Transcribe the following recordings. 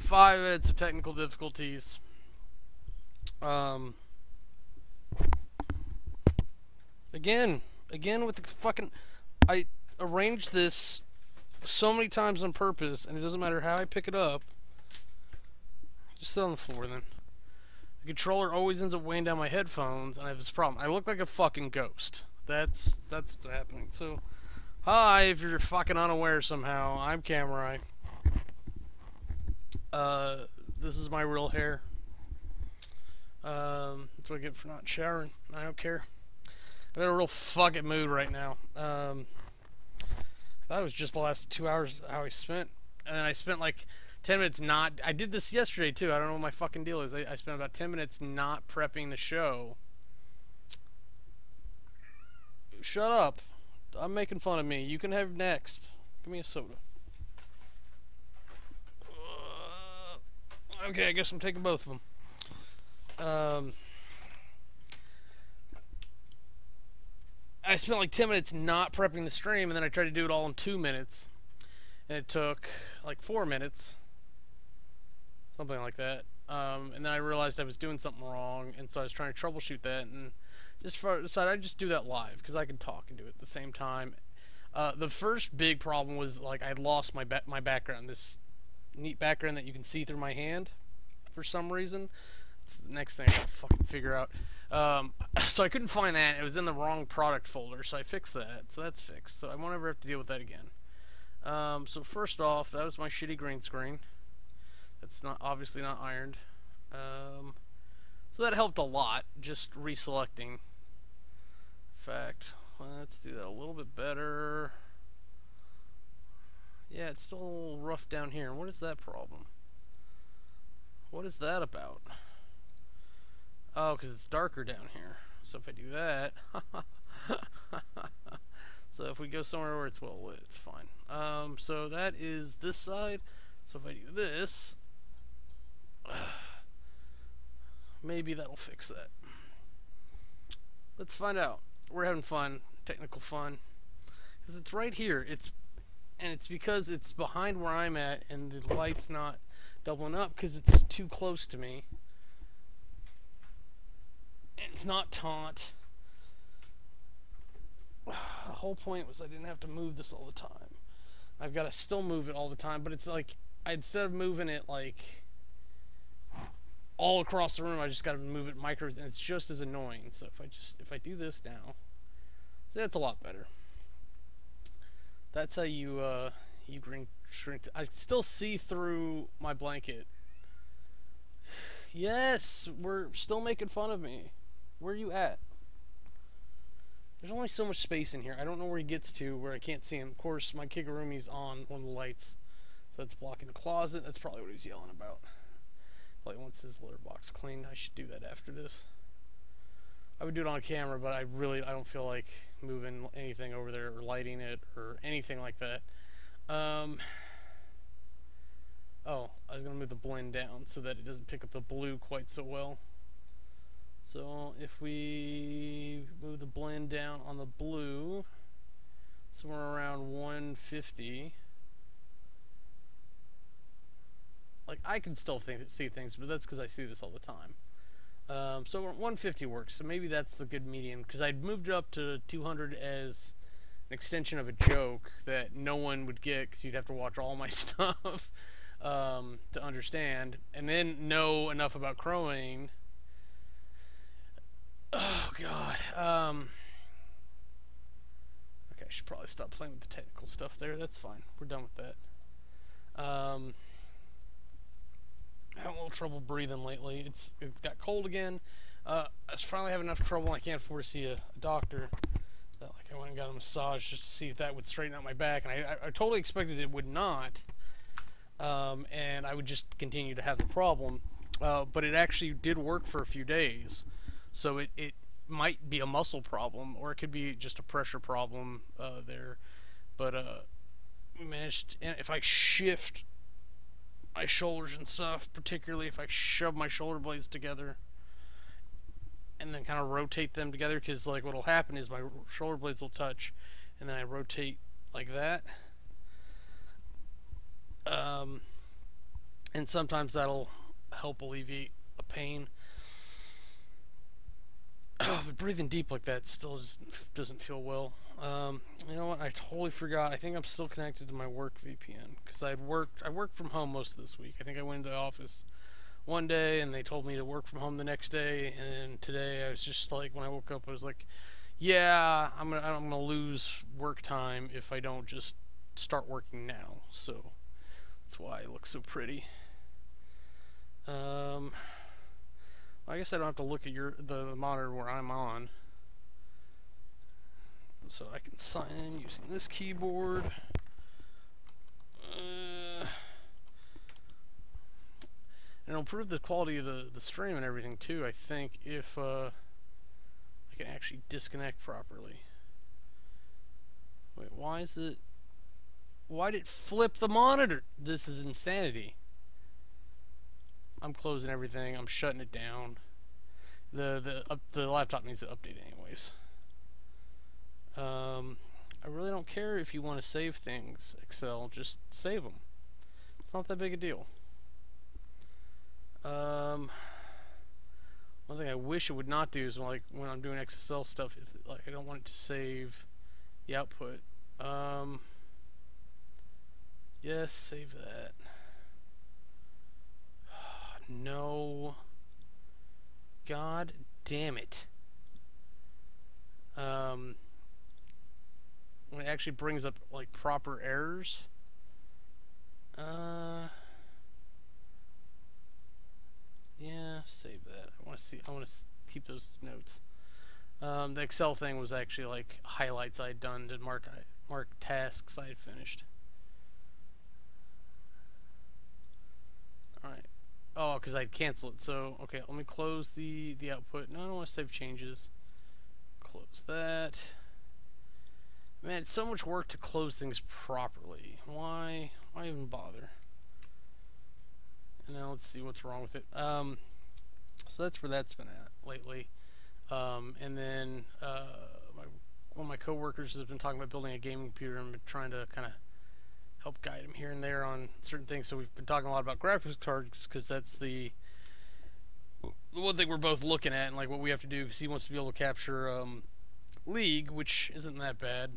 5 minutes of technical difficulties. Again with the fucking... I arranged this so many times on purpose, and it doesn't matter how I pick it up. Just sit on the floor then. The controller always ends up weighing down my headphones, and I have this problem. I look like a fucking ghost. That's what's happening. So, hi, if you're fucking unaware somehow, I'm Kamurai. This is my real hair. That's what I get for not showering. I don't care. I'm in a real fucking mood right now. I thought it was just the last 2 hours how I spent. And then I spent like 10 minutes not... I did this yesterday too. I don't know what my fucking deal is. I spent about 10 minutes not prepping the show. Shut up. I'm making fun of me. You can have next. Give me a soda. Okay, I guess I'm taking both of them. I spent like 10 minutes not prepping the stream, and then I tried to do it all in 2 minutes. And it took like 4 minutes. Something like that. And then I realized I was doing something wrong, and so I was trying to troubleshoot that, and just decided I'd just do that live, because I can talk and do it at the same time. The first big problem was, like, I lost my background. This neat background that you can see through my hand, for some reason. It's the next thing I gotta fucking figure out. So I couldn't find that. It was in the wrong product folder, so I fixed that. So that's fixed. So I won't ever have to deal with that again. So first off, that was my shitty green screen. That's not obviously not ironed. So that helped a lot, just reselecting. In fact, let's do that a little bit better. Yeah, it's still a little rough down here. What is that problem? What is that about? Oh, because it's darker down here. So if I do that... So if we go somewhere where it's well lit, it's fine. So that is this side. So if I do this... maybe that'll fix that. Let's find out. We're having fun. Technical fun. Because it's right here. And it's because it's behind where I'm at, and the light's not doubling up because it's too close to me. And it's not taunt. The whole point was I didn't have to move this all the time. I've got to still move it all the time, but it's like, instead of moving it like all across the room, I just got to move it micros, and it's just as annoying. So if I do this now, see, that's a lot better. That's how you shrink. I still see through my blanket. Yes, we're still making fun of me. Where are you at? There's only so much space in here. I don't know where he gets to where I can't see him. Of course, my Kigurumi's on one of the lights, so it's blocking the closet. That's probably what he was yelling about. Probably wants his litter box cleaned. I should do that after this. I would do it on camera, but I don't feel like moving anything over there or lighting it or anything like that. Oh, I was going to move the blend down so that it doesn't pick up the blue quite so well. So if we move the blend down on the blue, somewhere around 150, like I can still see things, but that's because I see this all the time. So 150 works, so maybe that's the good medium, because I'd moved it up to 200 as an extension of a joke that no one would get, because you'd have to watch all my stuff to understand, and then know enough about crowing. Oh god. Okay, I should probably stop playing with the technical stuff there. That's fine. We're done with that. I'm having a little trouble breathing lately. It's got cold again. I finally have enough trouble. I can't afford to see a doctor. That, like, I went and got a massage just to see if that would straighten out my back, and I totally expected it would not. And I would just continue to have the problem. But it actually did work for a few days. So it might be a muscle problem, or it could be just a pressure problem there. But we managed, and if I shift my shoulders and stuff, particularly if I shove my shoulder blades together and then kind of rotate them together, because like what'll happen is my shoulder blades will touch, and then I rotate like that. and sometimes that'll help alleviate a pain. But breathing deep like that still just doesn't feel well. You know what? I totally forgot. I think I'm still connected to my work VPN because I worked from home most of this week. I think I went into the office one day and they told me to work from home the next day. And today I was just like, when I woke up, I was like, yeah, I'm gonna lose work time if I don't just start working now. So that's why it looks so pretty. I guess I don't have to look at the monitor where I'm on. So I can sign in using this keyboard. And it'll improve the quality of the stream and everything too, I think, if I can actually disconnect properly. Wait, why did it flip the monitor? This is insanity. I'm closing everything. I'm shutting it down. The laptop needs to update anyways. I really don't care if you want to save things, Excel. Just save them. It's not that big a deal. One thing I wish it would not do is when I'm doing XSL stuff, I don't want it to save the output. Yes, save that. No. God damn it. When it actually brings up like proper errors. Yeah, save that. I want to keep those notes. The Excel thing was actually like highlights I'd done to mark tasks I had finished. Alright. Oh, because I'd cancel it. So, okay, let me close the output. No, I don't want to save changes. Close that. Man, it's so much work to close things properly. Why even bother? And now let's see what's wrong with it. So that's where that's been at lately. And then one of my coworkers has been talking about building a gaming computer and been trying to kind of help guide him here and there on certain things. So we've been talking a lot about graphics cards because that's the one thing we're both looking at and like what we have to do, because he wants to be able to capture League, which isn't that bad,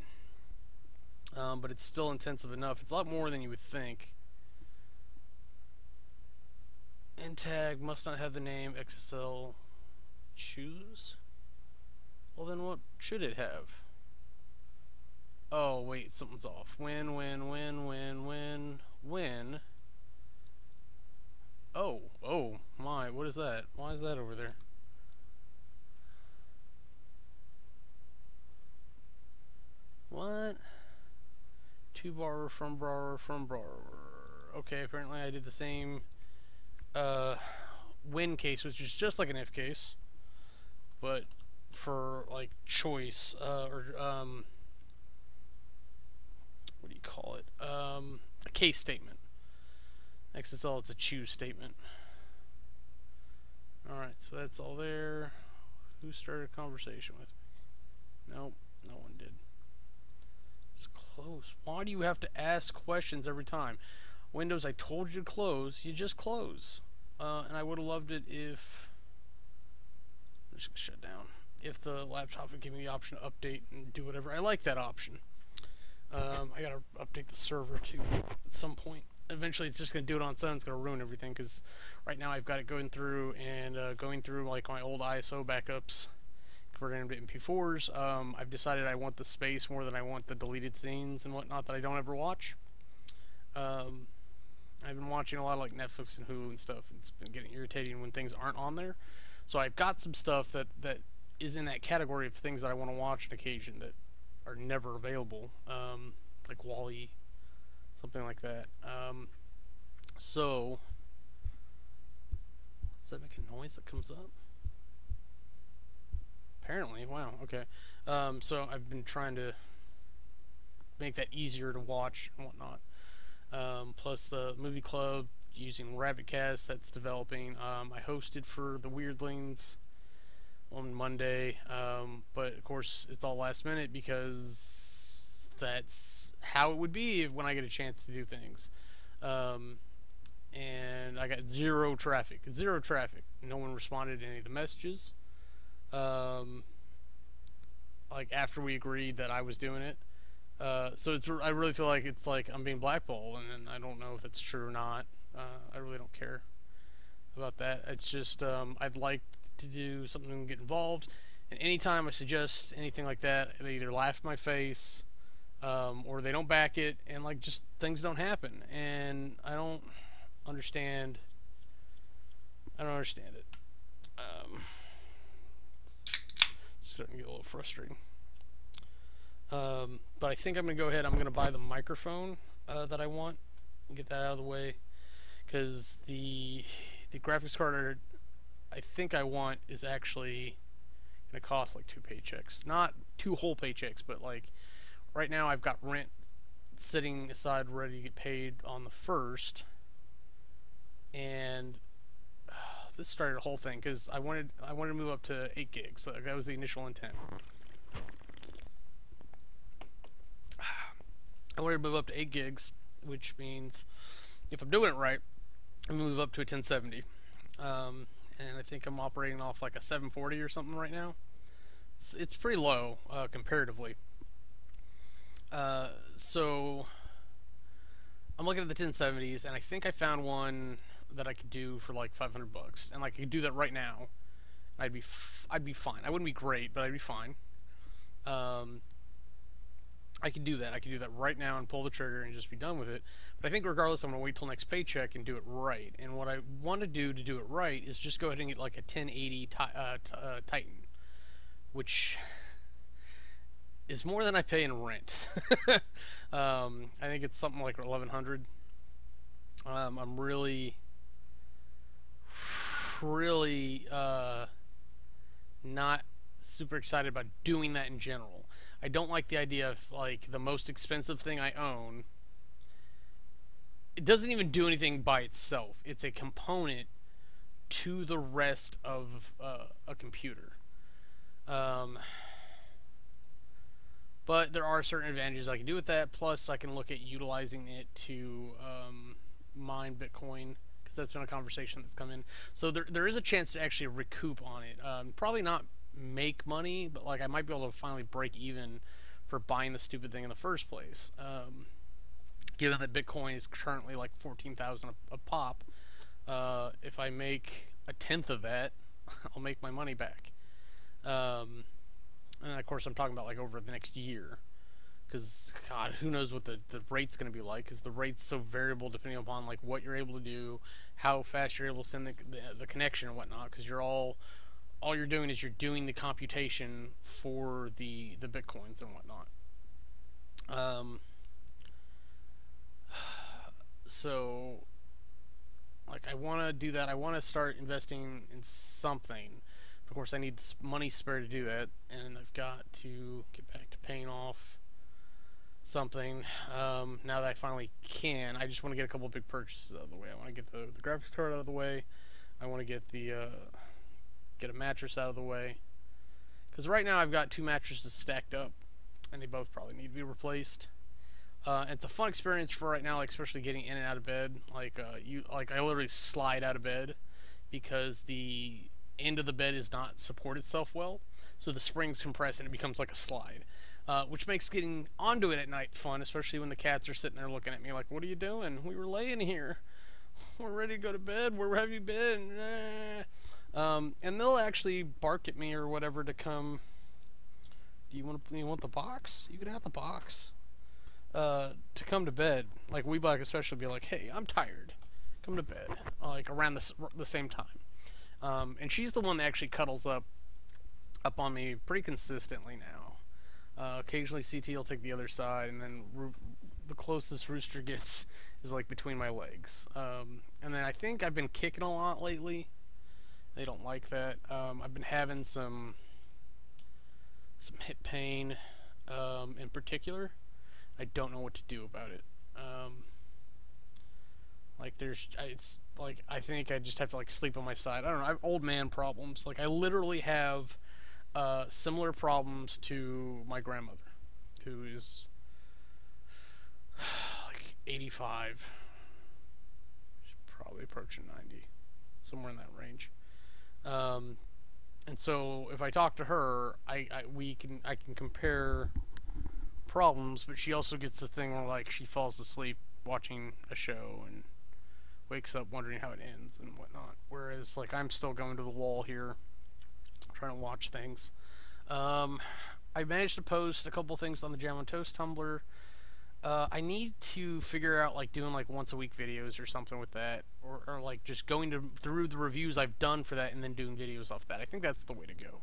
but it's still intensive enough. It's a lot more than you would think. End tag must not have the name XSL choose. Well, then what should it have? Oh wait, something's off. When. Oh my, what is that? Why is that over there? What? To borrower, from borrower, from borrower. Okay, apparently I did the same when case, which is just like an if case, but for like choice, or what do you call it? A case statement. XSL, it's a choose statement. Alright, so that's all there. Who started a conversation with me? Nope, no one did. Just close. Why do you have to ask questions every time? Windows, I told you to close. You just close. And I would have loved it if... I'm just going to shut down. If the laptop would give me the option to update and do whatever. I like that option. I got to update the server too at some point. Eventually it's just going to do it on its own. It's going to ruin everything because right now I've got it going through like my old ISO backups, converting them to MP4s. I've decided I want the space more than I want the deleted scenes and whatnot that I don't ever watch. I've been watching a lot of like Netflix and Hulu and stuff, and it's been getting irritating when things aren't on there. So I've got some stuff that is in that category of things that I want to watch on occasion that are never available, like Wall-E, something like that. So does that make a noise that comes up? Apparently, wow, okay. So I've been trying to make that easier to watch and whatnot. Plus the movie club using Rabbitcast that's developing. I hosted for the Weirdlings on Monday, but of course it's all last minute because that's how it would be when I get a chance to do things. and I got zero traffic. Zero traffic. No one responded to any of the messages. Like after we agreed that I was doing it. So I really feel like it's like I'm being blackballed, and I don't know if that's true or not. I really don't care about that. It's just I'd like to do something and get involved. And anytime I suggest anything like that, they either laugh in my face, or they don't back it, and like just things don't happen. And I don't understand. I don't understand it. It's starting to get a little frustrating. But I think I'm going to go ahead. I'm going to buy the microphone that I want and get that out of the way, because the graphics card I think I want is actually going to cost like 2 paychecks. Not 2 whole paychecks, but like right now I've got rent sitting aside ready to get paid on the 1st, and this started a whole thing because I wanted to move up to 8 gigs. So that was the initial intent. I wanted to move up to 8 gigs, which means if I'm doing it right, I'm going to move up to a 1070. And I think I'm operating off like a 740 or something right now. It's pretty low comparatively. So I'm looking at the 1070s, and I think I found one that I could do for like $500, and like I could do that right now. I'd be fine. I wouldn't be great, but I'd be fine. I could do that. I could do that right now and pull the trigger and just be done with it. But I think regardless, I'm going to wait till next paycheck and do it right. And what I want to do it right is just go ahead and get like a 1080 Titan, which is more than I pay in rent. I think it's something like $1,100. I'm really not super excited about doing that in general. I don't like the idea of like the most expensive thing I own. It doesn't even do anything by itself. It's a component to the rest of a computer. But there are certain advantages I can do with that. Plus, I can look at utilizing it to mine Bitcoin, because that's been a conversation that's come in. So there is a chance to actually recoup on it. Probably not make money, but like I might be able to finally break even for buying the stupid thing in the first place. Given that Bitcoin is currently like 14,000 a pop, if I make a tenth of that, I'll make my money back. And of course, I'm talking about like over the next year, because God, who knows what the rate's going to be like? Because the rate's so variable depending upon like what you're able to do, how fast you're able to send the connection and whatnot. Because all you're doing is you're doing the computation for the Bitcoins and whatnot. So like I want to do that. I want to start investing in something. Of course, I need money spare to do that, and I've got to get back to paying off something. Now that I finally can, I just want to get a couple of big purchases out of the way. I want to get the graphics card out of the way. I want to get get a mattress out of the way, because right now I've got 2 mattresses stacked up, and they both probably need to be replaced. It's a fun experience for right now, like especially getting in and out of bed. Like I literally slide out of bed because the end of the bed does not support itself well, so the springs compress and it becomes like a slide, which makes getting onto it at night fun, especially when the cats are sitting there looking at me like, "What are you doing? We were laying here. We're ready to go to bed. Where have you been?" And they'll actually bark at me or whatever to come. Do you want the box? You can have the box. To come to bed. Like Weeblock especially be like, "Hey, I'm tired. Come to bed." Like around the same time. And she's the one that actually cuddles up on me pretty consistently now. Occasionally CT will take the other side, and then the closest Rooster gets is like between my legs. And then I think I've been kicking a lot lately. They don't like that. I've been having some hip pain in particular. I don't know what to do about it. Like it's like I think I just have to like sleep on my side. I don't know. I have old man problems. Like I literally have similar problems to my grandmother, who is like 85. She's probably approaching 90, somewhere in that range. And so if I talk to her, I can compare problems, but she also gets the thing where like she falls asleep watching a show and wakes up wondering how it ends and whatnot. Whereas like I'm still going to the wall here, trying to watch things. I managed to post a couple things on the Jam on Toast Tumblr. I need to figure out like doing like once a week videos or something with that, or like just going through the reviews I've done for that and then doing videos off that. I think that's the way to go.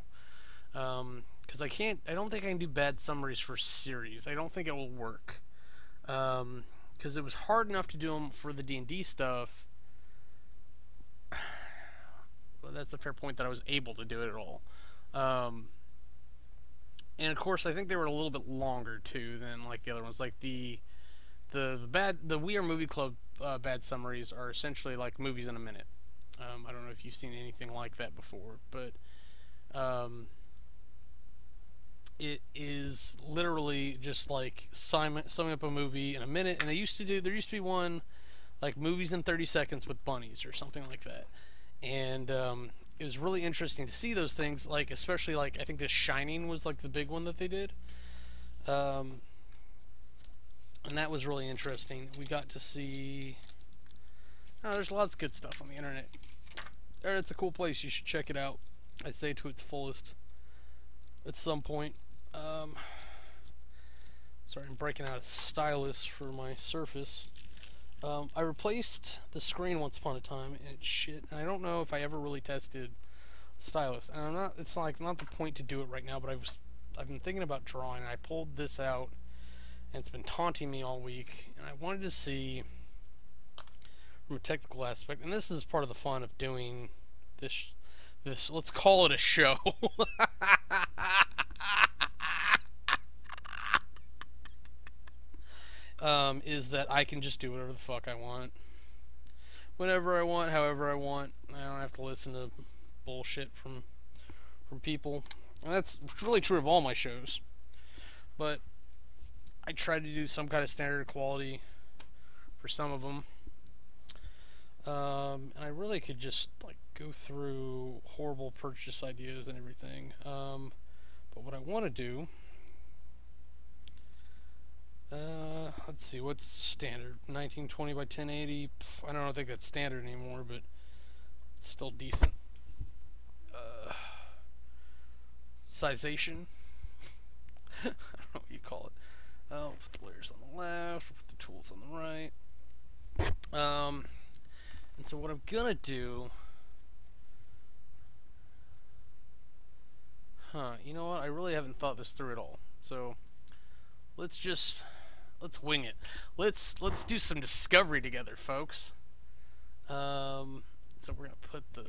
Because I don't think I can do bad summaries for series. I don't think it will work. Because it was hard enough to do them for the D&D stuff. Well, that's a fair point that I was able to do it at all. And of course, I think they were a little bit longer too than like the other ones. Like the We Are Movie Club bad summaries are essentially like movies in a minute. I don't know if you've seen anything like that before, but it is literally just like summing up a movie in a minute. And there used to be one like movies in 30 seconds with bunnies or something like that. And it was really interesting to see those things, like especially like I think The Shining was like the big one that they did, and that was really interesting. We got to see. Oh, there's lots of good stuff on the internet. It's a cool place. You should check it out. I'd say to its fullest at some point. Sorry, I'm breaking out a stylus for my Surface. I replaced the screen once upon a time, and it's shit. And I don't know if I ever really tested stylus. And it's like not the point to do it right now. But I've been thinking about drawing. I pulled this out, and it's been taunting me all week. And I wanted to see from a technical aspect. And this is part of the fun of doing this. Let's call it a show. Is that I can just do whatever the fuck I want, whenever I want, however I want. I don't have to listen to bullshit from people, and that's really true of all my shows. But I try to do some kind of standard quality for some of them, and I really could just like go through horrible purchase ideas and everything. But what I want to do. Let's see, what's standard? 1920 by 1080. I don't think that's standard anymore, but it's still decent. Sization. I don't know what you call it. We'll put the layers on the left, we'll put the tools on the right. And so what I'm gonna do. You know what? I really haven't thought this through at all. So let's wing it. Let's do some discovery together, folks. So we're gonna put the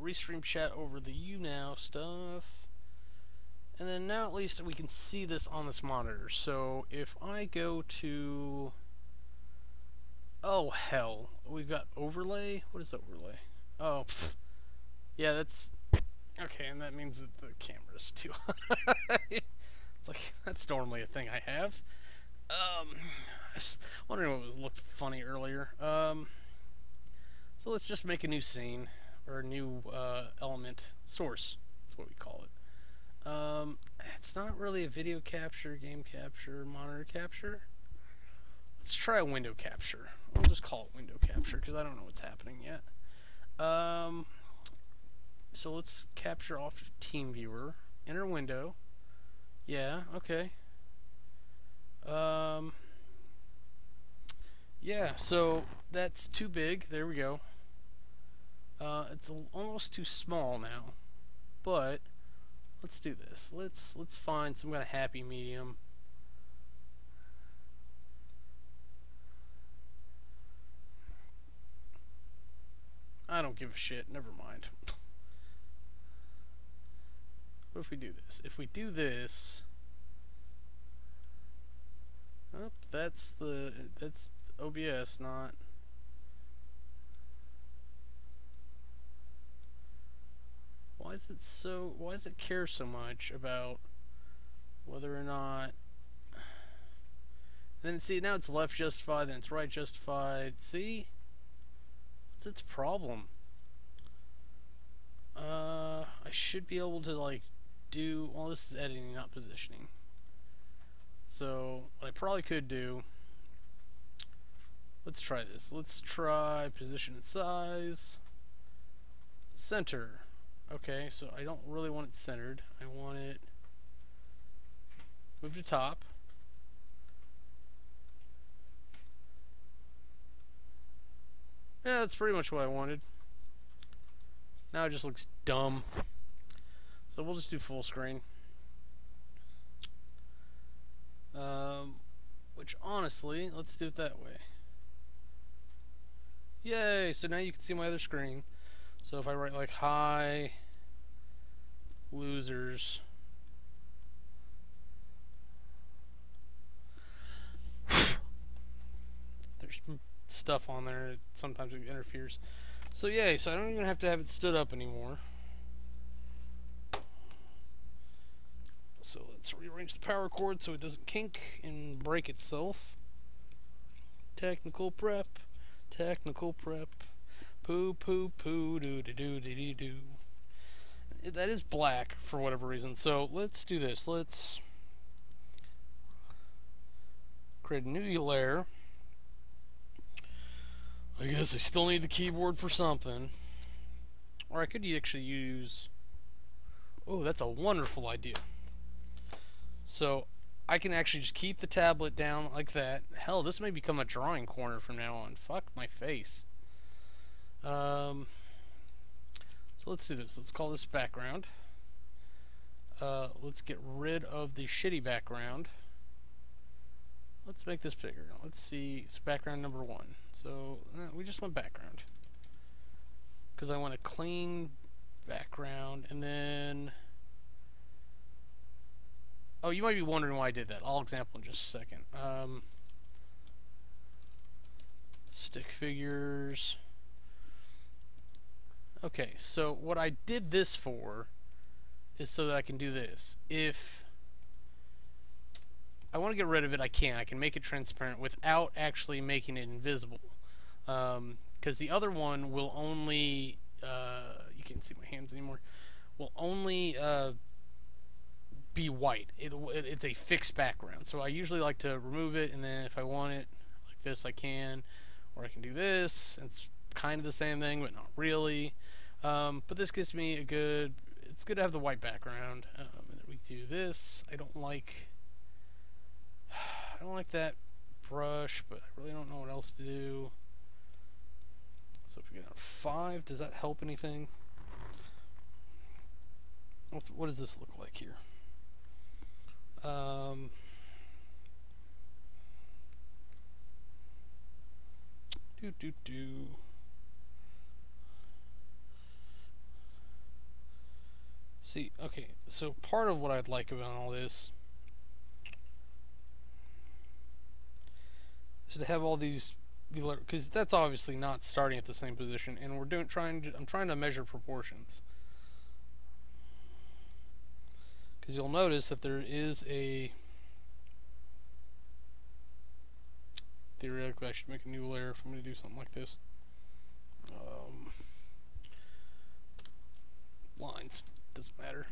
restream chat over the YouNow stuff, and then now at least we can see this on this monitor. So if I go to, oh hell, we've got overlay. What is overlay? Oh, yeah, that's okay, and that means that the camera's too high. It's like, that's normally a thing I have. I was wondering what looked funny earlier. So let's just make a new scene, or a new element source. That's what we call it. It's not really a video capture, game capture, monitor capture. Let's try a window capture. We'll just call it window capture because I don't know what's happening yet. So let's capture off of TeamViewer, enter window. Yeah, okay. Yeah, so that's too big. There we go. It's almost too small now. But let's do this. Let's find some kind of happy medium. I don't give a shit. Never mind. What if we do this? If we do this, oh, that's OBS, not. Why does it care so much about whether or not? Then see, now it's left justified, then it's right justified. See? What's its problem? I should be able to like do, well, this is editing, not positioning. So what I probably could do, let's try this. Let's try position and size. Center. Okay, so I don't really want it centered. I want it moved to top. Yeah, that's pretty much what I wanted. Now it just looks dumb. So we'll just do full screen. Which honestly, let's do it that way. Yay! So now you can see my other screen. So if I write like hi losers, there's stuff on there. Sometimes it interferes. So yay! So I don't even have to have it stood up anymore. So let's rearrange the power cord so it doesn't kink and break itself. Technical prep. Technical prep. Poo poo poo doo doo doo doo doo. That is black for whatever reason. So let's do this. Let's create a new layer. I guess I still need the keyboard for something. Or I could actually use... Oh, that's a wonderful idea. So I can actually just keep the tablet down like that. Hell, this may become a drawing corner from now on. Fuck my face. So let's do this. Let's call this background. Let's get rid of the shitty background. Let's make this bigger. Let's see. It's background number 1. So we just want background. Because I want a clean background. And then... Oh, you might be wondering why I did that. I'll example in just a second. Stick figures. Okay, so what I did this for is so that I can do this. If I want to get rid of it, I can. I can make it transparent without actually making it invisible. Because the other one will only... you can't see my hands anymore. Will only... be white. It's a fixed background. So I usually like to remove it, and then if I want it like this, I can. Or I can do this. It's kind of the same thing, but not really. But this gives me a good... It's good to have the white background. And then we do this. I don't like that brush, but I really don't know what else to do. So if we get out 5, does that help anything? What does this look like here? See, okay, so part of what I'd like about all this is to have all these, because that's obviously not starting at the same position, and I'm trying to measure proportions. Because you'll notice that there is a... Theoretically, I should make a new layer if I'm going to do something like this. Lines. Doesn't matter.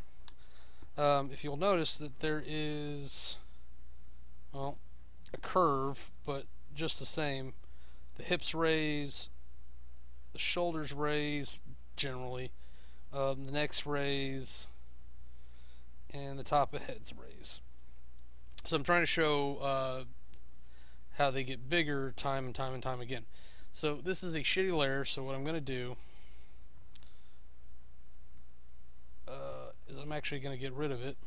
If you'll notice that there is... Well, a curve, but just the same. The hips raise, the shoulders raise, generally. The necks raise, and the top of heads raise. So I'm trying to show how they get bigger time and time and time again. So this is a shitty layer, so what I'm going to do is I'm actually going to get rid of it.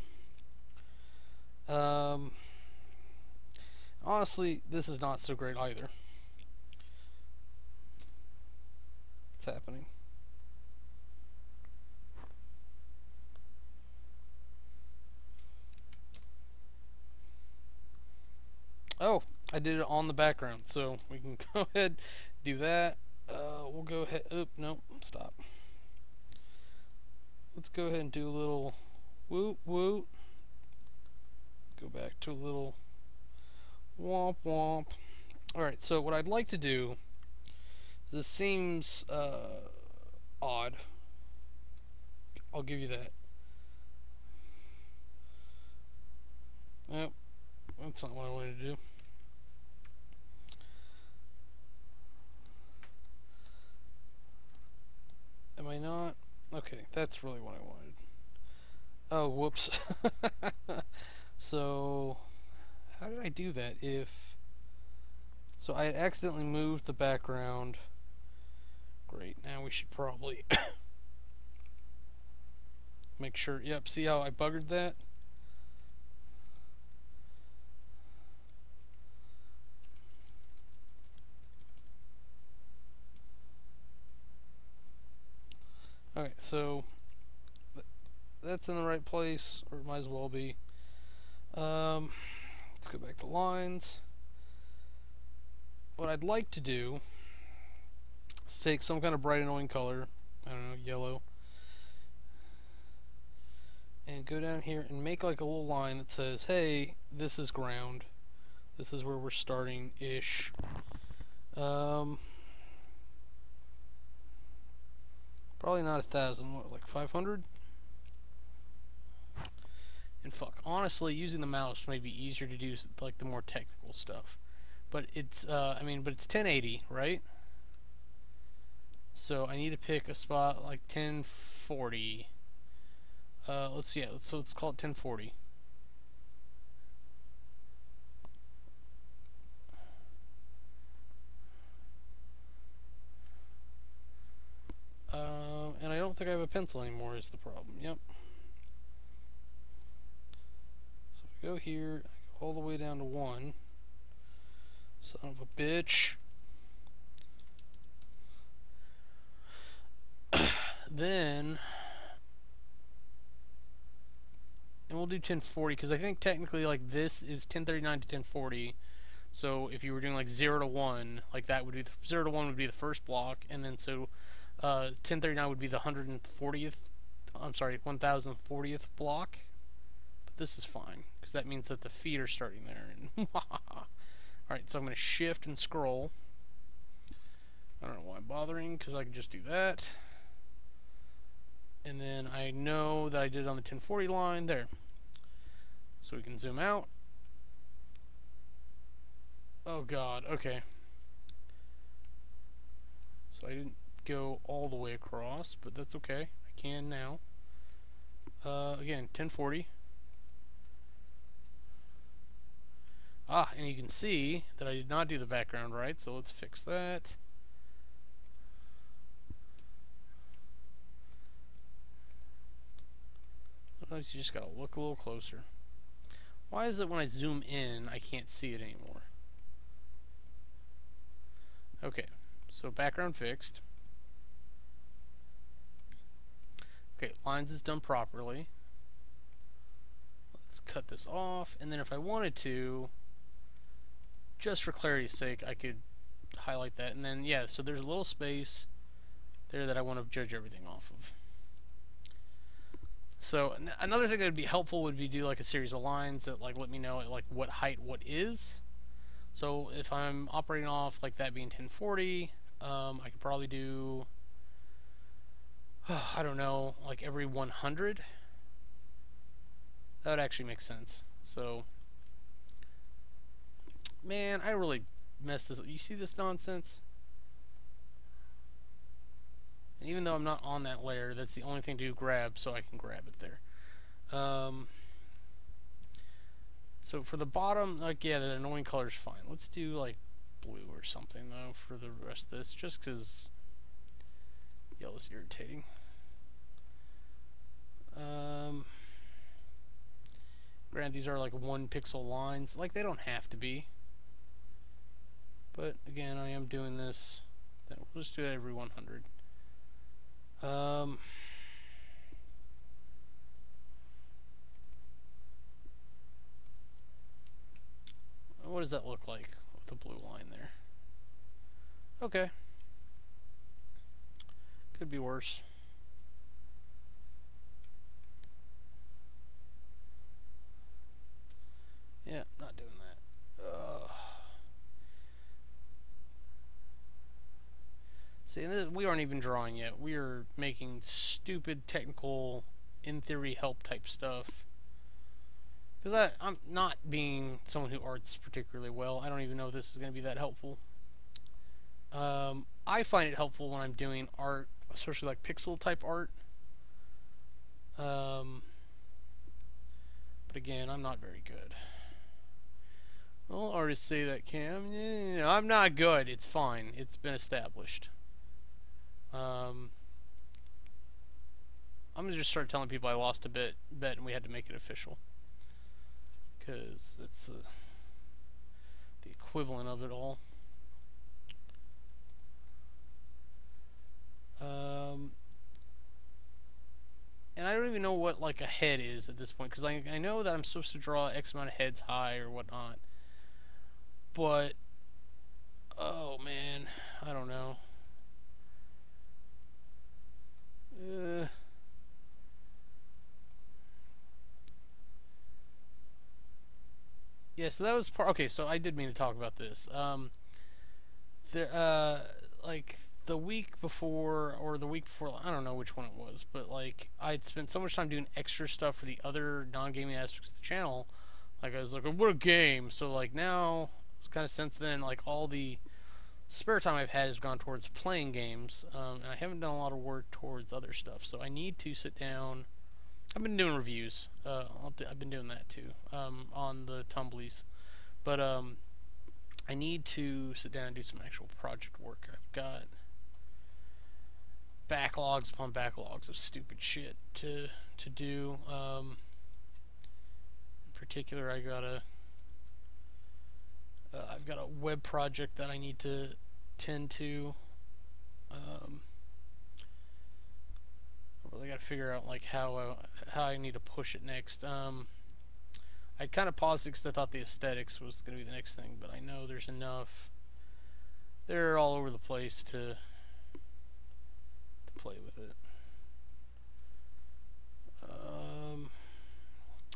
Honestly, this is not so great either. What's happening? Oh, I did it on the background, so we can go ahead and do that. We'll go ahead. Oop, nope, stop. Let's go ahead and do a little woot woot. Go back to a little womp womp. Alright, so what I'd like to do This seems odd. I'll give you that. Nope, that's not what I wanted to do. Am I not? Okay, that's really what I wanted. Oh, whoops. So, how did I do that? So I accidentally moved the background. Great, now we should probably make sure. Yep, see how I buggered that? Alright, so that's in the right place, or it might as well be. Let's go back to lines. What I'd like to do is take some kind of bright annoying color, I don't know, yellow, and go down here and make like a little line that says, hey, this is ground. This is where we're starting-ish. Probably not 1,000, what, like 500? And fuck, honestly, using the mouse may be easier to do like the more technical stuff. But it's, but it's 1080, right? So I need to pick a spot like 1040. So let's call it 1040. And I don't think I have a pencil anymore is the problem. Yep. So if I go here, I go all the way down to 1. Son of a bitch. Then, and we'll do 1040 because I think technically like this is 1039 to 1040. So if you were doing like 0 to 1, like that would be 0 to 1 would be the first block, and then so 1039 would be the 140th. I'm sorry, 1040th block. But this is fine because that means that the feet are starting there. And alright, so I'm going to shift and scroll. I don't know why I'm bothering because I can just do that. And then I know that I did it on the 1040 line there. So we can zoom out. Oh god, okay. So I didn't go all the way across, but that's okay. I can now. Again, 1040. Ah, and you can see that I did not do the background right, so let's fix that. Sometimes you just gotta look a little closer. Why is it when I zoom in, I can't see it anymore? Okay, so background fixed. Okay, lines is done properly. Let's cut this off, and then if I wanted to, just for clarity's sake, I could highlight that, and then, yeah, so there's a little space there that I want to judge everything off of. So another thing that would be helpful would be do like a series of lines that like let me know like what height what is. So if I'm operating off like that being 1040, I could probably do I don't know, like every 100. That would actually make sense. So man, I really messed this up. You see this nonsense? And even though I'm not on that layer, that's the only thing to grab, so I can grab it there. So for the bottom, like, yeah, the annoying color is fine. Let's do, like, blue or something, though, for the rest of this, just because yellow's irritating. Granted, these are, like, 1 pixel lines. Like, they don't have to be. But, again, I am doing this. Then we'll just do it every 100. What does that look like with the blue line there? Okay. Could be worse. Yeah, not doing that. See, we aren't even drawing yet. We are making stupid technical, in theory, help type stuff. Because I'm not being someone who arts particularly well. I don't even know if this is going to be that helpful. I find it helpful when I'm doing art, especially like pixel type art. But again, I'm not very good. Well, artists say that, Cam. I'm not good. It's fine. It's been established. I'm gonna just start telling people I lost a bet and we had to make it official. Because it's the equivalent of it all. And I don't even know what like a head is at this point, because I know that I'm supposed to draw X amount of heads high or whatnot. But oh man, I don't know. Yeah, so that was part. Okay, so I did mean to talk about this. Like the week before, or the week before, I don't know which one it was, but like I'd spent so much time doing extra stuff for the other non-gaming aspects of the channel. Like I was like, what a game! So like now, it's kind of since then, like all the spare time I've had has gone towards playing games, and I haven't done a lot of work towards other stuff. So I need to sit down. I've been doing reviews. I've been doing that too, on the Tumblies. But I need to sit down and do some actual project work. I've got backlogs upon backlogs of stupid shit to do. In particular, I've got a web project that I need to tend to. I really got to figure out like how I need to push it next. I kind of paused it because I thought the aesthetics was going to be the next thing, but I know there's enough. They're all over the place to play with it.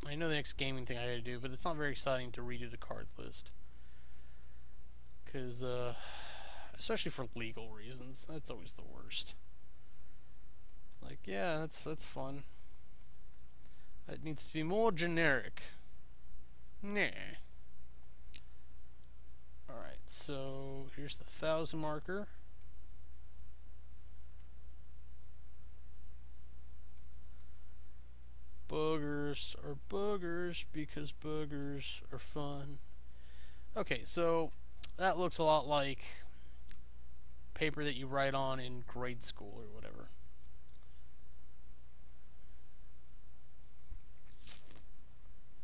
I know the next gaming thing I gotta do, but it's not very exciting to redo the card list. Because, especially for legal reasons, that's always the worst. Like, yeah, that's fun. It needs to be more generic. Nah. Alright, so here's the 1,000 marker. Boogers are boogers because boogers are fun. Okay, so that looks a lot like paper that you write on in grade school or whatever.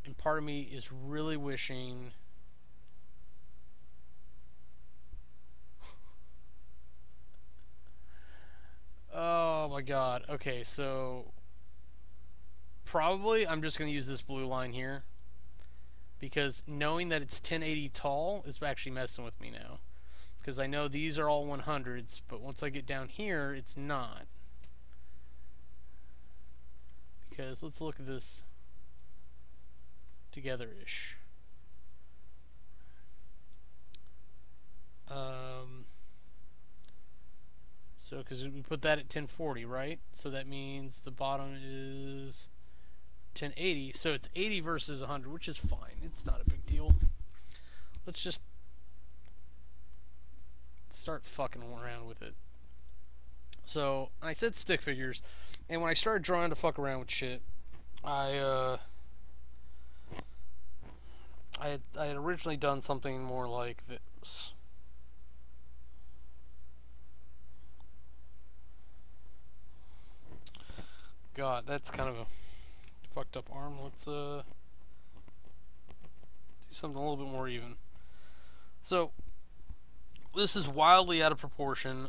And part of me is really wishing oh my god. Okay, so probably I'm just going to use this blue line here, because knowing that it's 1080 tall is actually messing with me now, because I know these are all 100s, but once I get down here it's not. Because let's look at this together-ish. So because we put that at 1040, right? So that means the bottom is 1080, so it's 80 versus 100, which is fine. It's not a big deal. Let's just start fucking around with it. So I said stick figures, and when I started drawing to fuck around with shit, I had originally done something more like this. God, that's kind of a fucked up arm. Let's do something a little bit more even. So this is wildly out of proportion.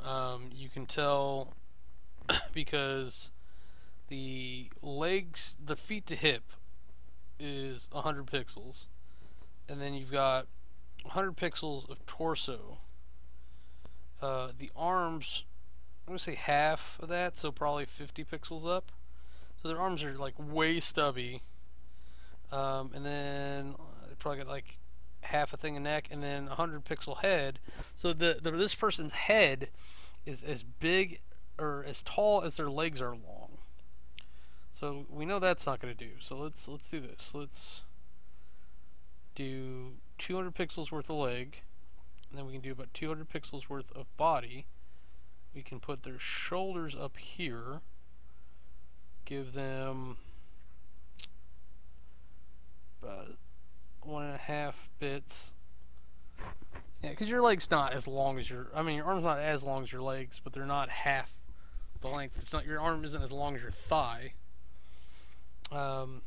You can tell because the legs, the feet to hip is 100 pixels, and then you've got 100 pixels of torso. The arms, I'm gonna say half of that, so probably 50 pixels up. So their arms are like way stubby, and then they probably got like half a thing of neck, and then 100 pixel head. So this person's head is as big or as tall as their legs are long. So we know that's not going to do. So let's do this. Let's do 200 pixels worth of leg, and then we can do about 200 pixels worth of body. We can put their shoulders up here, give them about 1.5 bits. Yeah, because your leg's not as long as your, your arm's not as long as your legs, but they're not half the length. It's not, your arm isn't as long as your thigh. So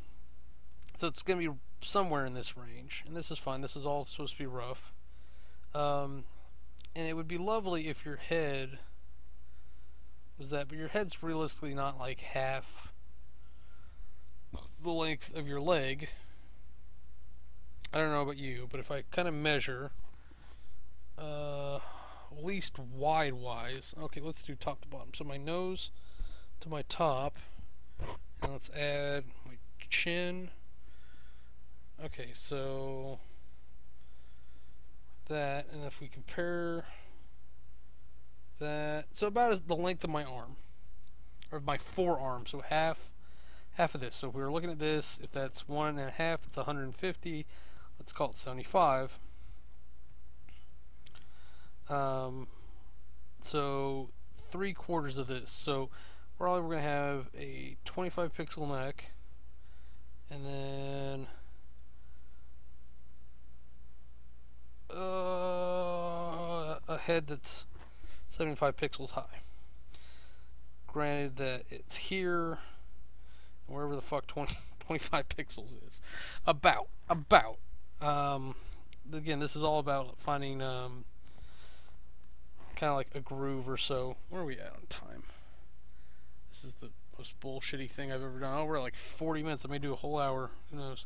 it's going to be somewhere in this range, and this is fine. This is all supposed to be rough. And it would be lovely if your head was that, but your head's realistically not like half the length of your leg. I don't know about you, but if I kind of measure, at least wide-wise, okay, let's do top to bottom. So my nose to my top, and let's add my chin. Okay, so that, and if we compare that, so about as the length of my arm, or my forearm, so half of this. So if we were looking at this, if that's 1.5, it's 150. Let's call it 75. So 3/4 of this. So we're going to have a 25 pixel neck, and then a head that's 75 pixels high. Granted that it's here, wherever the fuck 25 pixels is. About. Again, this is all about finding kind of like a groove or so. Where are we at on time? This is the most bullshitty thing I've ever done. Oh, we're at like 40 minutes. I may do a whole hour. Who knows?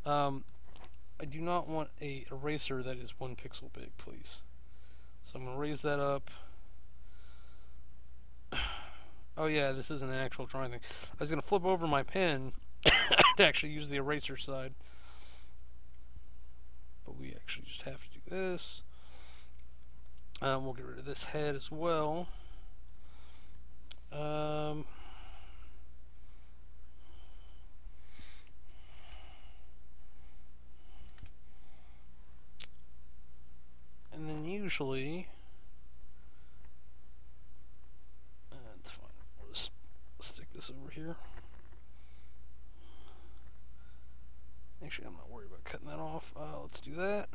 I do not want a eraser that is 1 pixel big, please. So I'm going to raise that up. Oh yeah, this isn't an actual drawing thing. I was going to flip over my pen to actually use the eraser side. But we actually just have to do this. We'll get rid of this head as well. And then usually, it's fine. We'll just stick this over here. Actually, I'm not worried about cutting that off. Let's do that.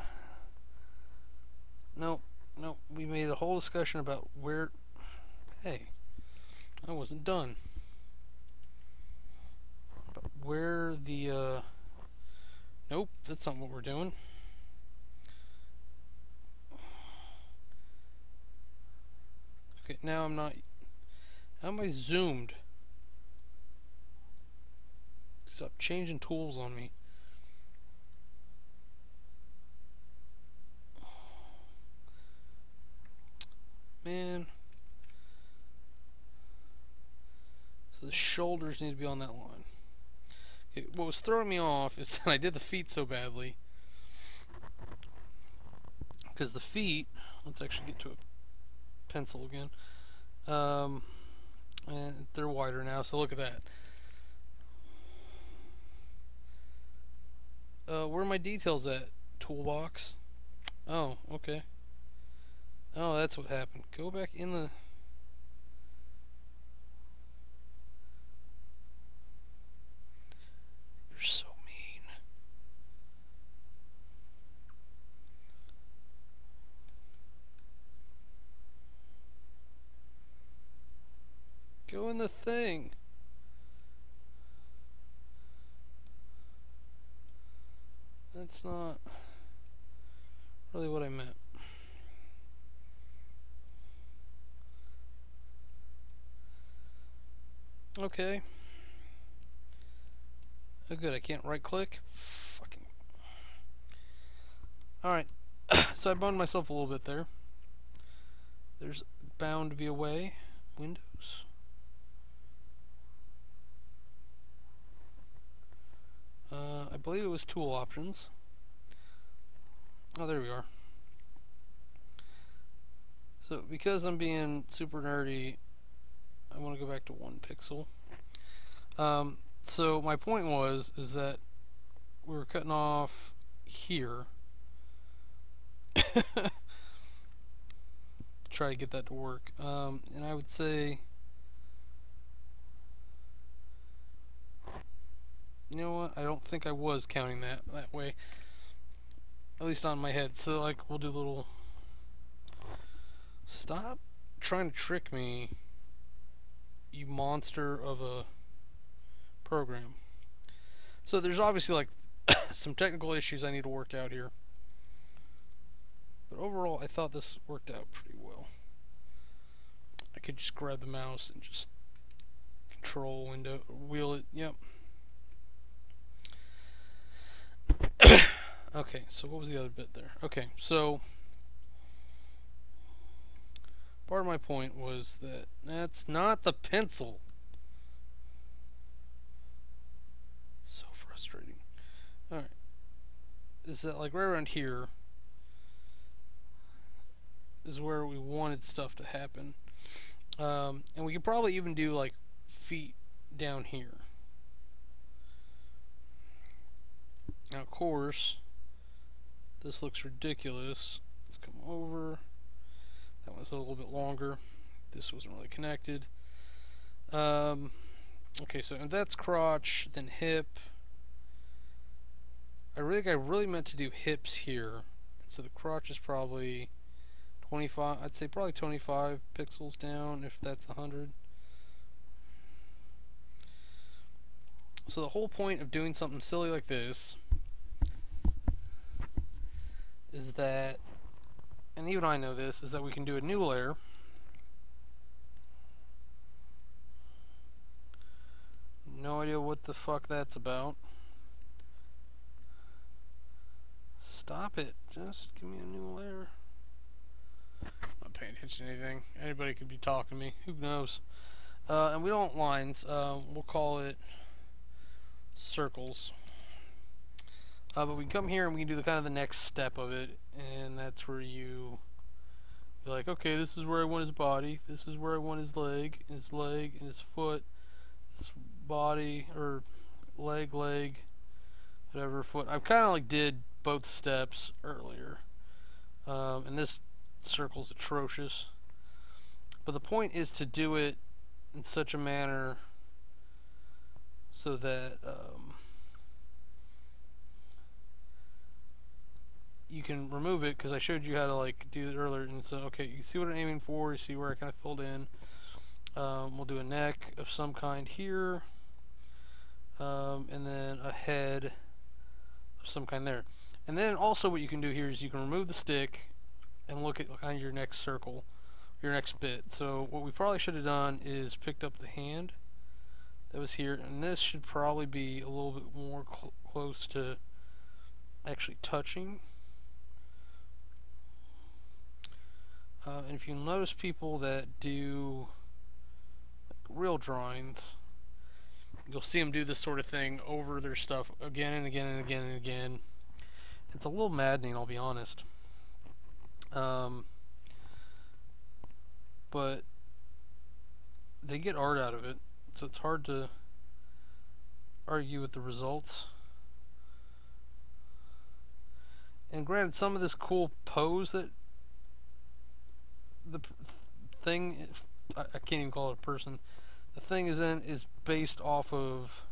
Nope. We made a whole discussion about where. Hey, I wasn't done. But where the. Nope, that's not what we're doing. Okay, now I'm not. How am I zoomed? Stop changing tools on me. Man. So the shoulders need to be on that line. Okay, what was throwing me off is that I did the feet so badly. Because the feet, let's actually get to a pencil again. And they're wider now, so look at that. Where are my details at? Toolbox? Oh, okay. Oh, that's what happened. Go back in the... You're so mean. Go in the thing. That's not really what I meant. Okay. Oh good, I can't right click. Fucking. Alright. So I boned myself a little bit there. There's bound to be a way. Windows. I believe it was tool options. Oh, there we are. So because I'm being super nerdy, I want to go back to 1 pixel. So my point is that we were cutting off here. Try to get that to work. And I would say, you know what? I don't think I was counting that way. At least on my head. So like we'll do a little. Stop trying to trick me, you monster of a program. So there's obviously like some technical issues I need to work out here. But overall, I thought this worked out pretty well. I could just grab the mouse and just control window, wheel it. Yep. Okay, so what was the other bit there? Okay, so part of my point was that that's not the pencil. So frustrating. Alright. Is that like right around here is where we wanted stuff to happen. And we could probably even do like feet down here. Now of course, this looks ridiculous. Let's come over. That one's a little bit longer. This wasn't really connected. Okay, so that's crotch, then hip. I really meant to do hips here. So the crotch is probably 25. I'd say probably 25 pixels down if that's 100. So the whole point of doing something silly like this is that, and even I know this, is that we can do a new layer. No idea what the fuck that's about. Stop it. Just give me a new layer. I'm not paying attention to anything. Anybody could be talking to me. Who knows? And we don't want lines. We'll call it circles. But we come here and we can do the kind of the next step of it, and that's where you be like, okay, this is where I want his body, this is where I want his leg, and his foot, his body, or leg, whatever, foot. I kind of like did both steps earlier, and this circle's atrocious. But the point is to do it in such a manner so that you can remove it, because I showed you how to like do it earlier. And so, okay, you see what I'm aiming for, you see where I kind of filled in. We'll do a neck of some kind here, and then a head of some kind there. And then also what you can do here is you can remove the stick and look at kind of your next circle, your next bit. So what we probably should have done is picked up the hand that was here, and this should probably be a little bit more close to actually touching. And if you notice people that do real drawings, you'll see them do this sort of thing over their stuff again and again and again and again. It's a little maddening, I'll be honest. But they get art out of it, so it's hard to argue with the results. And granted, some of this cool pose that the thing, I can't even call it a person, the thing is in, is based off of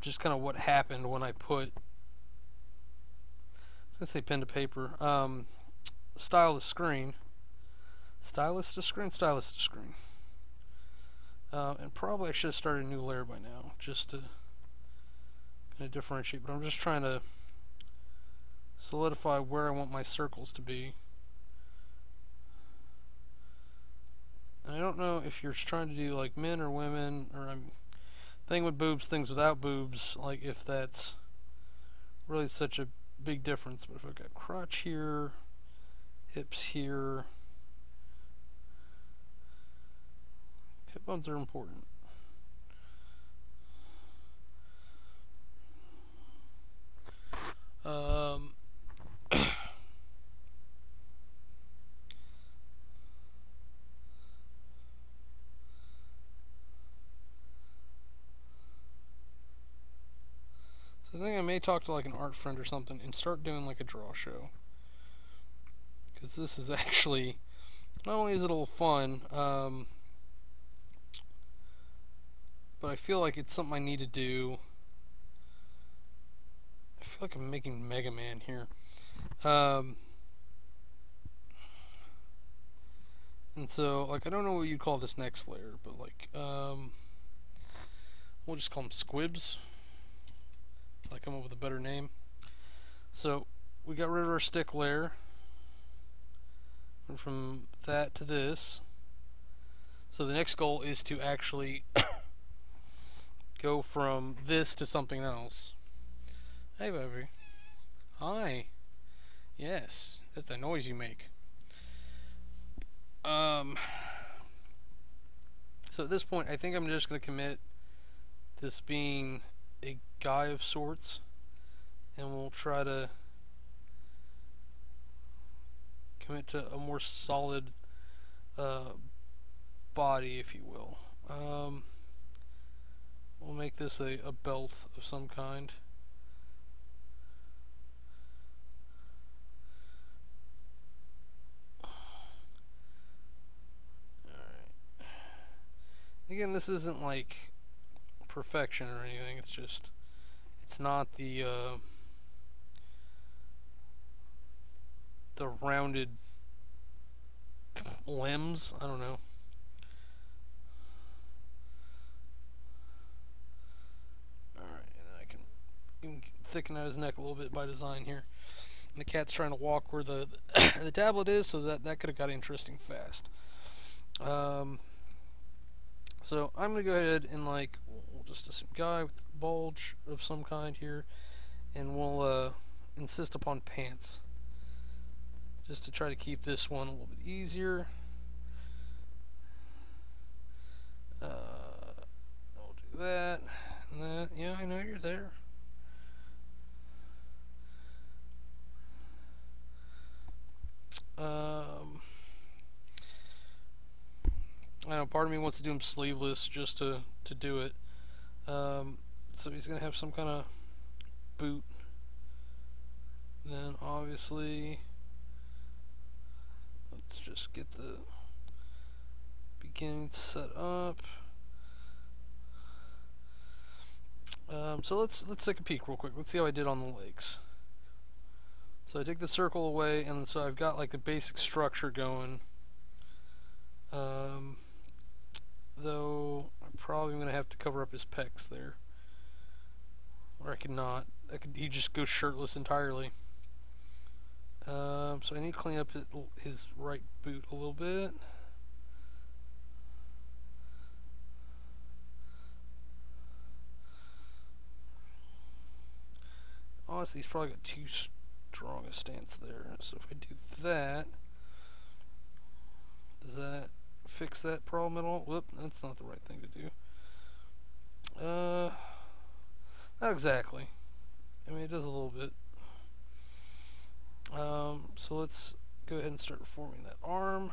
just kind of what happened when I put, I was going to say pen to paper, stylus to screen. And probably I should have started a new layer by now, just to kind of differentiate, but I'm just trying to solidify where I want my circles to be. And I don't know if you're trying to do like men or women, or thing with boobs, things without boobs, like if that's really such a big difference. But if I've got crotch here, hips here, hip bones are important. may talk to like an art friend or something and start doing like a draw show. Because this is actually, not only is it a little fun, but I feel like it's something I need to do. I feel like I'm making Mega Man here. And so, like, I don't know what you'd call this next layer, but like, we'll just call them squibs. I'll come up with a better name. So, we got rid of our stick layer. And from that to this. So the next goal is to actually go from this to something else. Hey, baby. Hi. Yes, that's a noise you make. So at this point, I think I'm just going to commit this being a guy of sorts, and we'll try to commit to a more solid body, if you will. We'll make this a belt of some kind. Again, this isn't like perfection or anything, it's just, it's not the rounded limbs, I don't know. Alright, and then I can even thicken out his neck a little bit by design here. And the cat's trying to walk where the the tablet is, so that could have got interesting fast. So I'm going to go ahead and, like, we'll just assume guy with bulge of some kind here, and we'll insist upon pants, just to try to keep this one a little bit easier. I'll do that, and that. Yeah, I know you're there. I know part of me wants to do him sleeveless just to do it. So he's gonna have some kind of boot. Then obviously, let's just get the beginning set up. So let's take a peek real quick. Let's see how I did on the legs. So I take the circle away, and so I've got like the basic structure going. Though I'm probably going to have to cover up his pecs there. Or I could not. He just goes shirtless entirely. So I need to clean up his right boot a little bit. Honestly, he's probably got too strong a stance there. So if I do that, does that fix that problem at all? Whoop, that's not the right thing to do. Not exactly. I mean, it does a little bit. So let's go ahead and start forming that arm.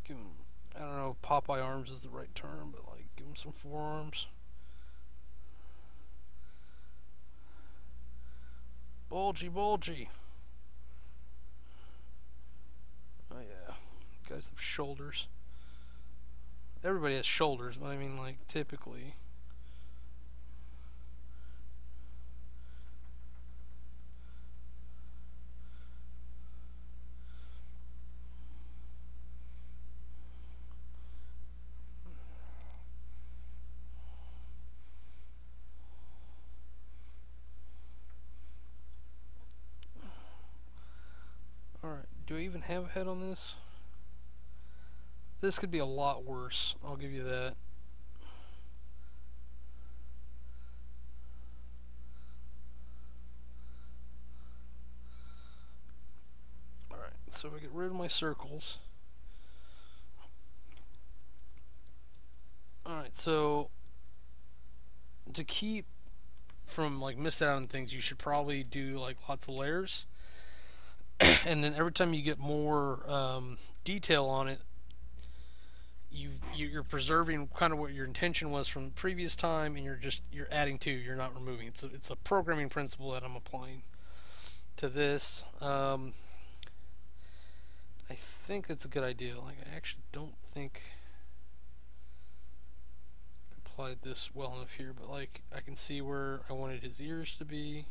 Give him, I don't know if Popeye arms is the right term, but like, give him some forearms. Bulgy, bulgy. Oh yeah, guys have shoulders. Everybody has shoulders, but I mean, like, typically. Alright, do I even have a head on this? This could be a lot worse, I'll give you that. Alright, so I get rid of my circles. Alright, so to keep from like missing out on things, you should probably do like lots of layers. And then every time you get more detail on it, you're preserving kind of what your intention was from the previous time, and you're adding to. You're not removing. It's a programming principle that I'm applying to this. I think it's a good idea. Like, I actually don't think I applied this well enough here, but like I can see where I wanted his ears to be.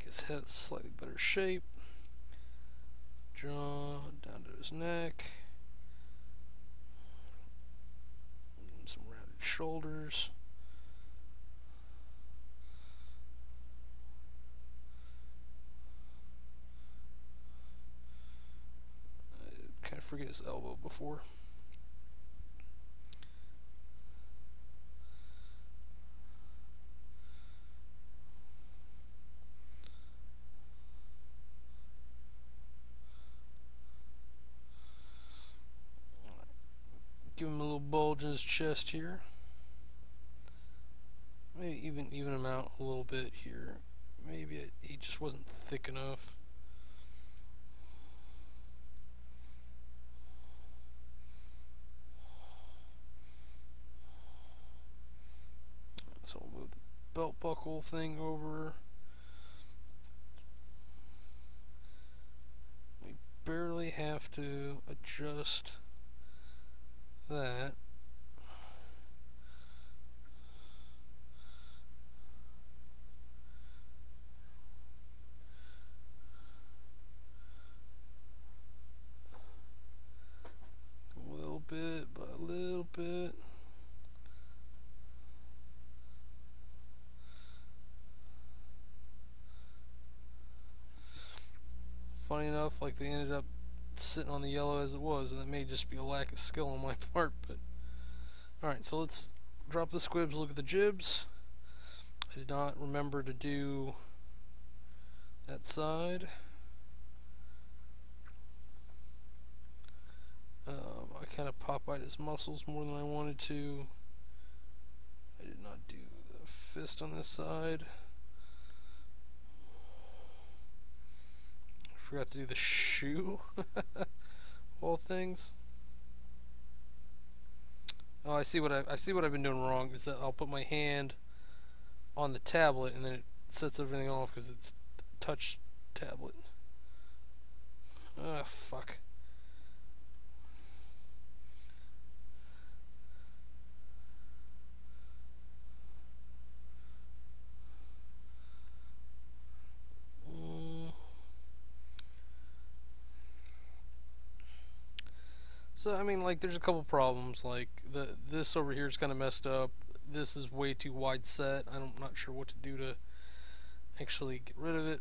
His head slightly better shape. Jaw down to his neck. Some rounded shoulders. I kind of forget his elbow before. Give him a little bulge in his chest here. Maybe even him out a little bit here. Maybe he just wasn't thick enough. So we'll move the belt buckle thing over. We barely have to adjust that. A little bit by a little bit. Funny enough, like, they ended up sitting on the yellow as it was, and it may just be a lack of skill on my part, but alright, so let's drop the squibs, look at the jibs. I did not remember to do that side. I kind of pop-eyed his muscles more than I wanted to. I did not do the fist on this side. I forgot to do the shoe. All things. Oh, I see what I've been doing wrong is that I'll put my hand on the tablet and then it sets everything off because it's touch tablet. Ah, fuck. So I mean, like, there's a couple problems. Like this over here is kind of messed up. This is way too wide set. I'm not sure what to do to actually get rid of it.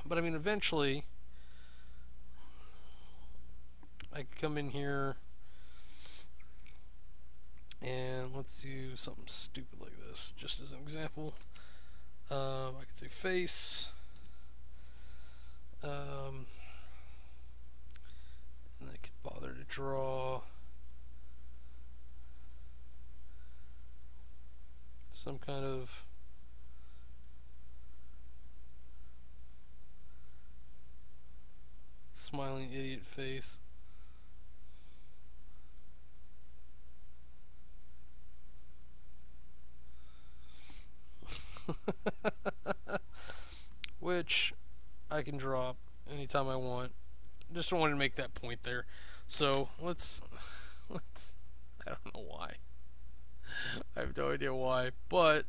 But I mean, eventually, I could come in here and let's do something stupid like this, just as an example. I could say face. And I could bother to draw some kind of smiling idiot face. Which I can drop anytime I want. Just wanted to make that point there. So let's I don't know why. I have no idea why, but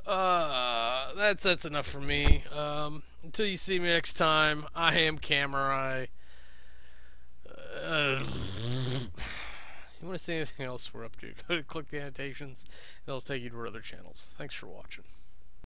that's enough for me. Until you see me next time, I am Kamurai. You want to see anything else we're up to? Go to click the annotations, and it'll take you to our other channels. Thanks for watching.